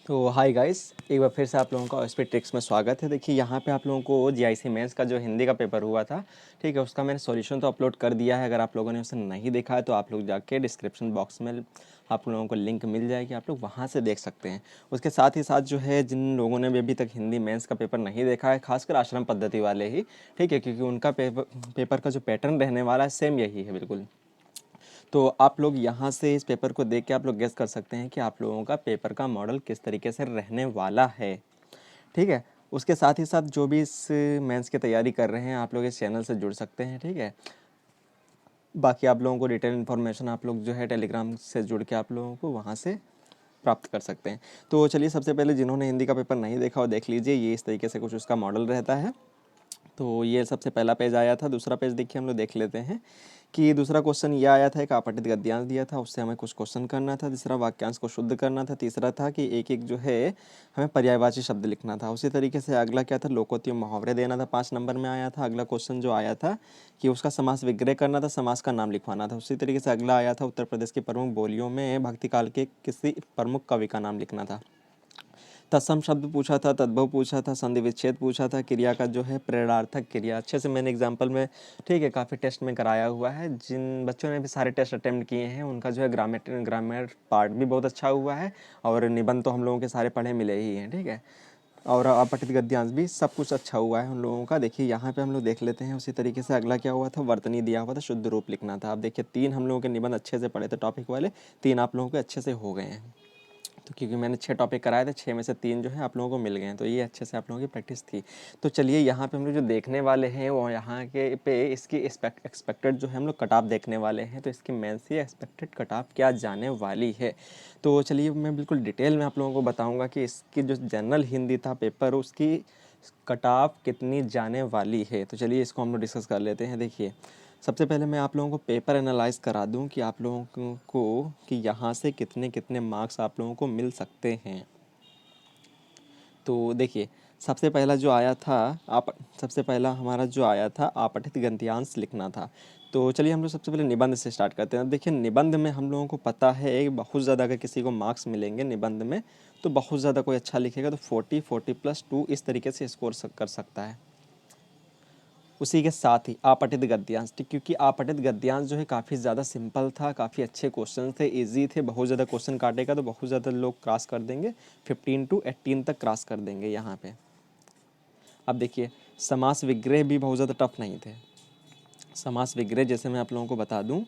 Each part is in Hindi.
तो हाय गाइस, एक बार फिर से आप लोगों का एसपी ट्रिक्स में स्वागत है। देखिए यहाँ पे आप लोगों को जीआईसी मेंस का जो हिंदी का पेपर हुआ था, ठीक है, उसका मैंने सॉल्यूशन तो अपलोड कर दिया है। अगर आप लोगों ने उसे नहीं देखा है तो आप लोग जाके डिस्क्रिप्शन बॉक्स में आप लोगों को लिंक मिल जाएगी, आप लोग वहाँ से देख सकते हैं। उसके साथ ही साथ जो है, जिन लोगों ने भी अभी तक हिंदी मेंस का पेपर नहीं देखा है, खासकर आश्रम पद्धति वाले ही, ठीक है, क्योंकि उनका पेपर का जो पैटर्न रहने वाला है सेम यही है बिल्कुल। तो आप लोग यहाँ से इस पेपर को देख के आप लोग गेस कर सकते हैं कि आप लोगों का पेपर का मॉडल किस तरीके से रहने वाला है, ठीक है। उसके साथ ही साथ जो भी इस मेंस की तैयारी कर रहे हैं, आप लोग इस चैनल से जुड़ सकते हैं, ठीक है। बाकी आप लोगों को डिटेल इन्फॉर्मेशन आप लोग जो है टेलीग्राम से जुड़ के आप लोगों को वहाँ से प्राप्त कर सकते हैं। तो चलिए, सबसे पहले जिन्होंने हिंदी का पेपर नहीं देखा वो देख लीजिए, ये इस तरीके से कुछ उसका मॉडल रहता है। तो ये सबसे पहला पेज आया था। दूसरा पेज देखिए, हम लोग देख लेते हैं कि दूसरा क्वेश्चन ये आया था, एक आपठित गद्यांश दिया था, उससे हमें कुछ क्वेश्चन करना था। तीसरा वाक्यांश को शुद्ध करना था। तीसरा था कि एक एक जो है हमें पर्यायवाची शब्द लिखना था। उसी तरीके से अगला क्या था, लोकोक्ति मुहावरे देना था, 5 नंबर में आया था। अगला क्वेश्चन जो आया था कि उसका समास विग्रह करना था, समास का नाम लिखवाना था। उसी तरीके से अगला आया था, उत्तर प्रदेश की प्रमुख बोलियों में भक्ति काल के किसी प्रमुख कवि का नाम लिखना था। तत्सम शब्द पूछा था, तद्भव पूछा था, संधि विच्छेद पूछा था, क्रिया का जो है प्रेरणार्थक क्रिया अच्छे से मैंने एग्जाम्पल में, ठीक है, काफ़ी टेस्ट में कराया हुआ है। जिन बच्चों ने भी सारे टेस्ट अटेम्प्ट किए हैं उनका जो है ग्रामर पार्ट भी बहुत अच्छा हुआ है, और निबंध तो हम लोगों के सारे पढ़े मिले ही हैं, ठीक है। और अपठित गद्यांश भी सब कुछ अच्छा हुआ है उन लोगों का। देखिए यहाँ पे हम लोग देख लेते हैं। उसी तरीके से अगला क्या हुआ था, वर्तनी दिया हुआ था, शुद्ध रूप लिखना था। अब देखिए 3 हम लोगों के निबंध अच्छे से पढ़े थे टॉपिक वाले, 3 आप लोगों के अच्छे से हो गए हैं। तो क्योंकि मैंने 6 टॉपिक कराए थे, 6 में से 3 जो है आप लोगों को मिल गए हैं, तो ये अच्छे से आप लोगों की प्रैक्टिस थी। तो चलिए यहाँ पे हम लोग जो देखने वाले हैं वो यहाँ के पे इसकी एक्सपेक्टेड जो है हम लोग कट ऑफ देखने वाले हैं। तो इसकी मेंस की एक्सपेक्टेड कट ऑफ क्या जाने वाली है, तो चलिए मैं बिल्कुल डिटेल में आप लोगों को बताऊँगा कि इसकी जो जनरल हिंदी था पेपर, उसकी कट ऑफ कितनी जाने वाली है। तो चलिए इसको हम लोग डिस्कस कर लेते हैं। देखिए सबसे पहले मैं आप लोगों को पेपर एनालाइज करा दूं कि आप लोगों को कि यहाँ से कितने कितने मार्क्स आप लोगों को मिल सकते हैं। तो देखिए सबसे पहला जो आया था, आप सबसे पहला हमारा जो आया था आपठित गद्यांश लिखना था। तो चलिए हम लोग सबसे पहले निबंध से स्टार्ट करते हैं। देखिए निबंध में हम लोगों को पता है बहुत ज़्यादा अगर किसी को मार्क्स मिलेंगे निबंध में, तो बहुत ज़्यादा कोई अच्छा लिखेगा तो 40 + 2 इस तरीके से स्कोर कर सकता है। उसी के साथ ही आपठित गद्यांश, क्योंकि आपठित गद्यांश जो है काफ़ी ज़्यादा सिंपल था, काफ़ी अच्छे क्वेश्चन थे, इजी थे। बहुत ज़्यादा क्वेश्चन काटेगा तो बहुत ज़्यादा लोग क्रॉस कर देंगे, 15 to 18 तक क्रॉस कर देंगे यहाँ पे। अब देखिए समास विग्रह भी बहुत ज़्यादा टफ नहीं थे। समास विग्रह जैसे मैं आप लोगों को बता दूं,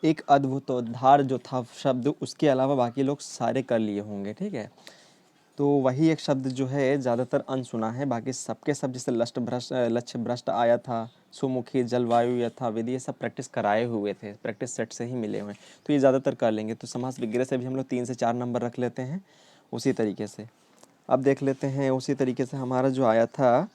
एक अद्भुतोद्धार जो था शब्द, उसके अलावा बाकी लोग सारे कर लिए होंगे, ठीक है। तो वही एक शब्द जो है ज़्यादातर अनसुना है, बाकी सबके सब जैसे लक्ष्य भ्रष्ट आया था, सुमुखी, जलवायु यथाविधि, ये सब प्रैक्टिस कराए हुए थे, प्रैक्टिस सेट से ही मिले हुए हैं, तो ये ज़्यादातर कर लेंगे। तो समास विग्रह से भी हम लोग 3 से 4 नंबर रख लेते हैं उसी तरीके से। अब देख लेते हैं उसी तरीके से हमारा जो आया था,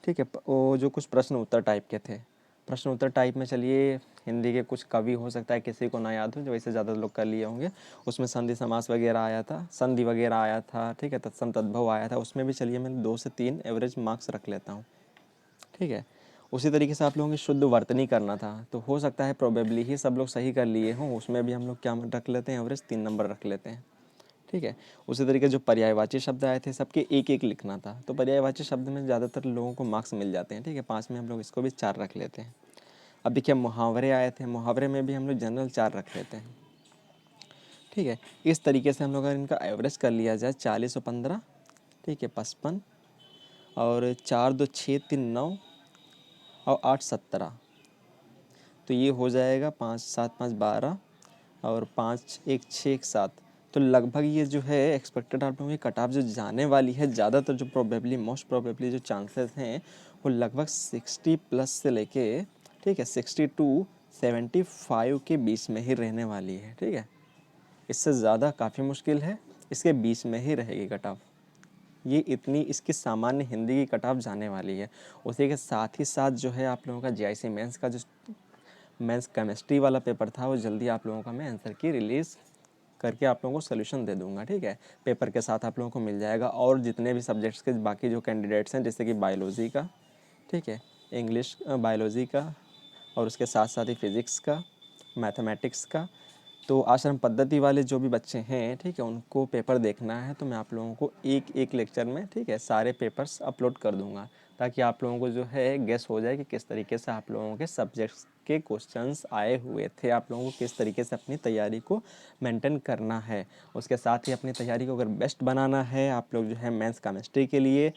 ठीक है, वो जो कुछ प्रश्न उत्तर टाइप के थे। प्रश्न उत्तर टाइप में चलिए हिंदी के कुछ कवि हो सकता है किसी को ना याद हो, जो वैसे ज़्यादा लोग कर लिए होंगे। उसमें संधि समास वगैरह आया था, संधि वगैरह आया था, ठीक है, तत्सम तद्भव आया था। उसमें भी चलिए मैं 2 से 3 एवरेज मार्क्स रख लेता हूँ, ठीक है। उसी तरीके से आप लोगों की शुद्ध वर्तनी करना था, तो हो सकता है प्रोबेबली ही सब लोग सही कर लिए हों। उसमें भी हम लोग क्या रख लेते हैं, एवरेज 3 नंबर रख लेते हैं, ठीक है। उसी तरीके जो पर्यायवाची शब्द आए थे सबके एक एक लिखना था, तो पर्यायवाची शब्द में ज़्यादातर लोगों को मार्क्स मिल जाते हैं, ठीक है। 5 में हम लोग इसको भी 4 रख लेते हैं। अब देखिए मुहावरे आए थे, मुहावरे में भी हम लोग जनरल 4 रख लेते हैं, ठीक है। इस तरीके से हम लोग अगर इनका एवरेज कर लिया जाए 40 और 15, ठीक है, 55, और 4 2 6 3 9 और 8 17, तो ये हो जाएगा 5 7 5 12 और 5 1 6 1 7। तो लगभग ये जो है एक्सपेक्टेड आप लोगों की कट ऑफ जो जाने वाली है, ज़्यादातर जो प्रोबेबली मोस्ट प्रोबेबली जो चांसेस हैं वो लगभग 60+ से लेके, ठीक है, 60 to 75 के बीच में ही रहने वाली है, ठीक है। इससे ज़्यादा काफ़ी मुश्किल है, इसके बीच में ही रहेगी कट ऑफ। ये इतनी इसकी सामान्य हिंदी की कट ऑफ जाने वाली है। उसी के साथ ही साथ जो है आप लोगों का जीआईसी मेंस का जो मेंस केमिस्ट्री वाला पेपर था, वो जल्दी आप लोगों का मैं आंसर की रिलीज़ करके आप लोगों को सोल्यूशन दे दूंगा, ठीक है। पेपर के साथ आप लोगों को मिल जाएगा, और जितने भी सब्जेक्ट्स के बाकी जो कैंडिडेट्स हैं, जैसे कि बायोलॉजी का, ठीक है, इंग्लिश बायोलॉजी का, और उसके साथ साथ ही फिज़िक्स का, मैथमेटिक्स का, तो आश्रम पद्धति वाले जो भी बच्चे हैं, ठीक है, उनको पेपर देखना है तो मैं आप लोगों को एक एक लेक्चर में, ठीक है, सारे पेपर्स अपलोड कर दूंगा, ताकि आप लोगों को जो है गेस हो जाए कि किस तरीके से आप लोगों के सब्जेक्ट्स के क्वेश्चंस आए हुए थे, आप लोगों को किस तरीके से अपनी तैयारी को मेंटेन करना है। उसके साथ ही अपनी तैयारी को अगर बेस्ट बनाना है, आप लोग जो है मेंस केमिस्ट्री के लिए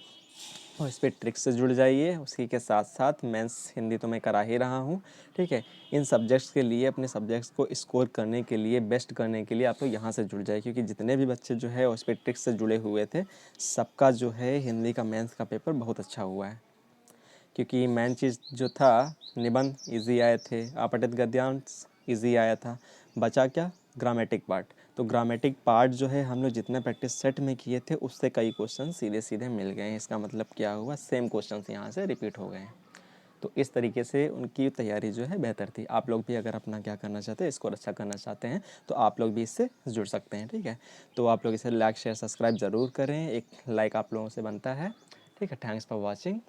और इस पर ट्रिक से जुड़ जाइए। उसी के साथ साथ मेंस हिंदी तो मैं करा ही रहा हूँ, ठीक है। इन सब्जेक्ट्स के लिए, अपने सब्जेक्ट्स को स्कोर करने के लिए, बेस्ट करने के लिए आप लोग यहाँ से जुड़ जाइए, क्योंकि जितने भी बच्चे जो है उस पर ट्रिक से जुड़े हुए थे, सबका जो है हिंदी का मेंस का पेपर बहुत अच्छा हुआ है। क्योंकि मेन चीज़ जो था, निबंध इजी आए थे, अपठित गद्यांश इजी आया था, बचा क्या, ग्रामेटिक पार्ट। तो ग्रामेटिक पार्ट जो है हम लोग जितने प्रैक्टिस सेट में किए थे उससे कई क्वेश्चन सीधे सीधे मिल गए हैं। इसका मतलब क्या हुआ, सेम क्वेश्चंस यहाँ से रिपीट हो गए हैं। तो इस तरीके से उनकी तैयारी जो है बेहतर थी। आप लोग भी अगर अपना क्या करना चाहते हैं, स्कोर अच्छा करना चाहते हैं, तो आप लोग भी इससे जुड़ सकते हैं, ठीक है। तो आप लोग इसे लाइक शेयर सब्सक्राइब ज़रूर करें, एक लाइक आप लोगों से बनता है, ठीक है। Thanks for watching.